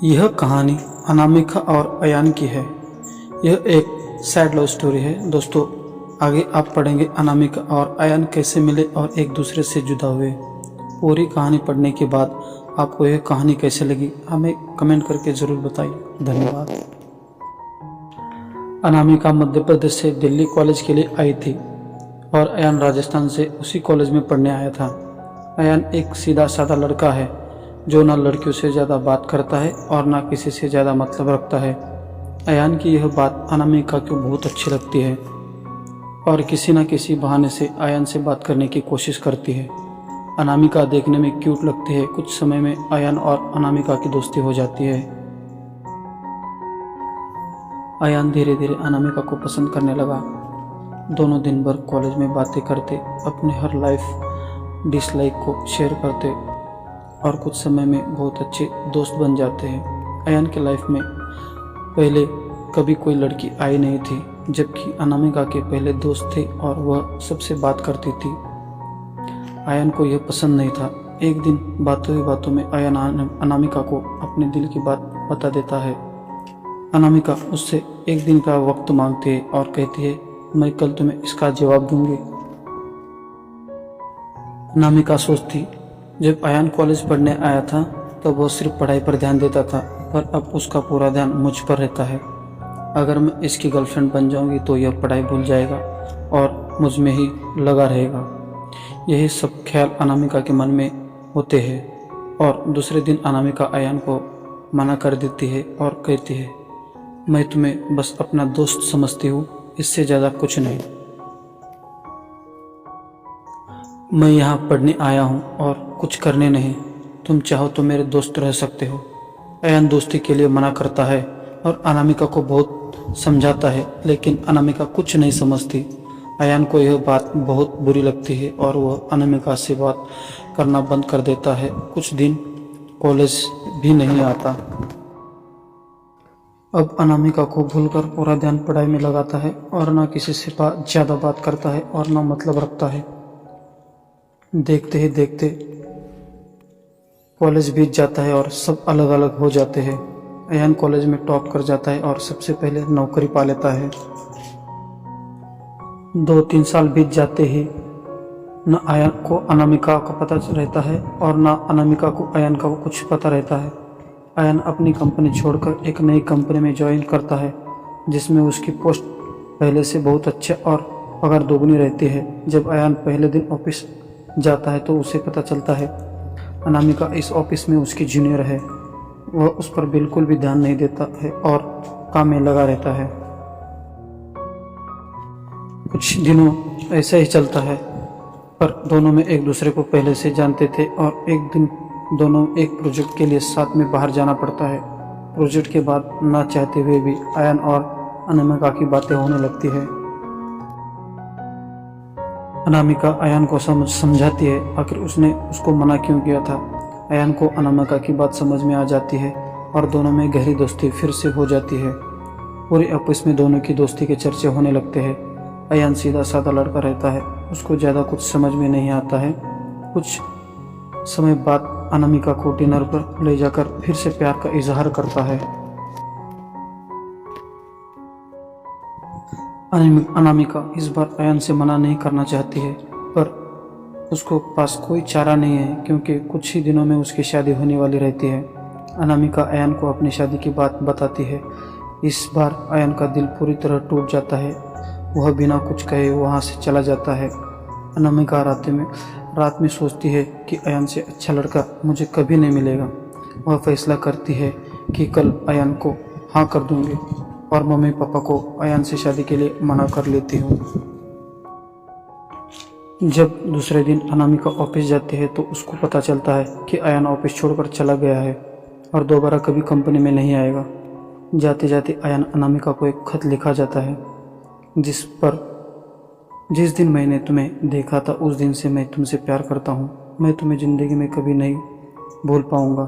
यह कहानी अनामिका और अयान की है। यह एक सैड लव स्टोरी है। दोस्तों, आगे आप पढ़ेंगे अनामिका और अयान कैसे मिले और एक दूसरे से जुदा हुए। पूरी कहानी पढ़ने के बाद आपको यह कहानी कैसे लगी हमें कमेंट करके ज़रूर बताइए। धन्यवाद। अनामिका मध्य प्रदेश से दिल्ली कॉलेज के लिए आई थी और अयान राजस्थान से उसी कॉलेज में पढ़ने आया था। अयान एक सीधा साधा लड़का है जो ना लड़कियों से ज़्यादा बात करता है और ना किसी से ज़्यादा मतलब रखता है। अयान की यह बात अनामिका को बहुत अच्छी लगती है और किसी न किसी बहाने से अयान से बात करने की कोशिश करती है। अनामिका देखने में क्यूट लगती है। कुछ समय में अयान और अनामिका की दोस्ती हो जाती है। अयान धीरे धीरे अनामिका को पसंद करने लगा। दोनों दिन भर कॉलेज में बातें करते, अपने हर लाइफ डिसलाइक को शेयर करते और कुछ समय में बहुत अच्छे दोस्त बन जाते हैं। अयान के लाइफ में पहले कभी कोई लड़की आई नहीं थी, जबकि अनामिका के पहले दोस्त थे और वह सबसे बात करती थी। अयान को यह पसंद नहीं था। एक दिन बातों ही बातों में अयान अनामिका को अपने दिल की बात बता देता है। अनामिका उससे एक दिन का वक्त मांगती है और कहती है, मैं कल तुम्हें इसका जवाब दूंगी। अनामिका सोचती, जब अयान कॉलेज पढ़ने आया था तब वह सिर्फ पढ़ाई पर ध्यान देता था, पर अब उसका पूरा ध्यान मुझ पर रहता है। अगर मैं इसकी गर्लफ्रेंड बन जाऊंगी तो यह पढ़ाई भूल जाएगा और मुझ में ही लगा रहेगा। यही सब ख्याल अनामिका के मन में होते हैं और दूसरे दिन अनामिका अयान को मना कर देती है और कहती है, मैं तुम्हें बस अपना दोस्त समझती हूँ, इससे ज़्यादा कुछ नहीं। मैं यहाँ पढ़ने आया हूँ और कुछ करने नहीं। तुम चाहो तो मेरे दोस्त रह सकते हो। अयान दोस्ती के लिए मना करता है और अनामिका को बहुत समझाता है, लेकिन अनामिका कुछ नहीं समझती। अयान को यह बात बहुत बुरी लगती है और वह अनामिका से बात करना बंद कर देता है। कुछ दिन कॉलेज भी नहीं आता। अब अनामिका को भूलकर पूरा ध्यान पढ़ाई में लगाता है और ना किसी से ज़्यादा बात करता है और ना मतलब रखता है। देखते ही देखते कॉलेज बीत जाता है और सब अलग अलग हो जाते हैं। अयान कॉलेज में टॉप कर जाता है और सबसे पहले नौकरी पा लेता है। 2-3 साल बीत जाते ही न अयान को अनामिका का पता रहता है और न अनामिका को अयान का कुछ पता रहता है। अयान अपनी कंपनी छोड़कर एक नई कंपनी में ज्वाइन करता है, जिसमें उसकी पोस्ट पहले से बहुत अच्छे और पगार दोगुनी रहती है। जब अयान पहले दिन ऑफिस जाता है तो उसे पता चलता है अनामिका इस ऑफिस में उसकी जूनियर है। वह उस पर बिल्कुल भी ध्यान नहीं देता है और काम में लगा रहता है। कुछ दिनों ऐसा ही चलता है, पर दोनों में एक दूसरे को पहले से जानते थे और एक दिन दोनों एक प्रोजेक्ट के लिए साथ में बाहर जाना पड़ता है। प्रोजेक्ट के बाद ना चाहते हुए भी अयान और अनामिका की बातें होने लगती है। अनामिका अयान को समझाती है आखिर उसने उसको मना क्यों किया था। अयान को अनामिका की बात समझ में आ जाती है और दोनों में गहरी दोस्ती फिर से हो जाती है। पूरे ऑफिस में दोनों की दोस्ती के चर्चे होने लगते हैं। अयान सीधा साधा लड़का रहता है, उसको ज़्यादा कुछ समझ में नहीं आता है। कुछ समय बाद अनामिका को डिनर पर ले जाकर फिर से प्यार का इजहार करता है। अनामिका इस बार अयान से मना नहीं करना चाहती है, पर उसको पास कोई चारा नहीं है क्योंकि कुछ ही दिनों में उसकी शादी होने वाली रहती है। अनामिका अयान को अपनी शादी की बात बताती है। इस बार अयान का दिल पूरी तरह टूट जाता है। वह बिना कुछ कहे वहाँ से चला जाता है। अनामिका रात में सोचती है कि अयान से अच्छा लड़का मुझे कभी नहीं मिलेगा। वह फैसला करती है कि कल अयान को हाँ कर दूंगी और मम्मी पापा को अयान से शादी के लिए मना कर लेती हूँ। जब दूसरे दिन अनामिका ऑफिस जाती है तो उसको पता चलता है कि अयान ऑफिस छोड़कर चला गया है और दोबारा कभी कंपनी में नहीं आएगा। जाते जाते अयान अनामिका को एक खत लिखा जाता है, जिस दिन मैंने तुम्हें देखा था उस दिन से मैं तुमसे प्यार करता हूँ। मैं तुम्हें ज़िंदगी में कभी नहीं भूल पाऊँगा।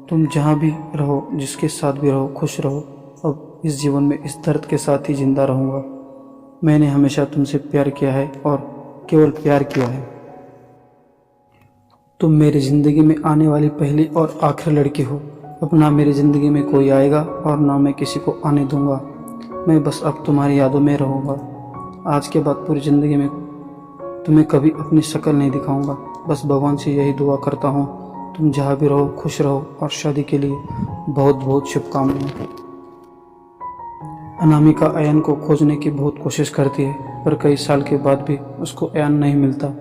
तुम जहाँ भी रहो, जिसके साथ भी रहो, खुश रहो। अब इस जीवन में इस दर्द के साथ ही जिंदा रहूँगा। मैंने हमेशा तुमसे प्यार किया है और केवल प्यार किया है। तुम मेरी ज़िंदगी में आने वाली पहली और आखिरी लड़की हो। अब ना मेरी ज़िंदगी में कोई आएगा और ना मैं किसी को आने दूंगा। मैं बस अब तुम्हारी यादों में रहूँगा। आज के बाद पूरी ज़िंदगी में तुम्हें कभी अपनी शक्ल नहीं दिखाऊंगा। बस भगवान से यही दुआ करता हूँ, तुम जहाँ भी रहो खुश रहो, और शादी के लिए बहुत बहुत शुभकामनाएं। अनामिका अयन को खोजने की बहुत कोशिश करती है, पर कई साल के बाद भी उसको अयन नहीं मिलता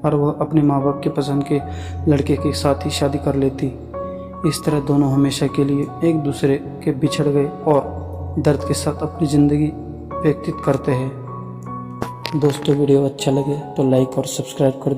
और वह अपने माँ बाप के पसंद के लड़के के साथ ही शादी कर लेती। इस तरह दोनों हमेशा के लिए एक दूसरे के बिछड़ गए और दर्द के साथ अपनी ज़िंदगी व्यतीत करते हैं। दोस्तों, वीडियो अच्छा लगे तो लाइक और सब्सक्राइब कर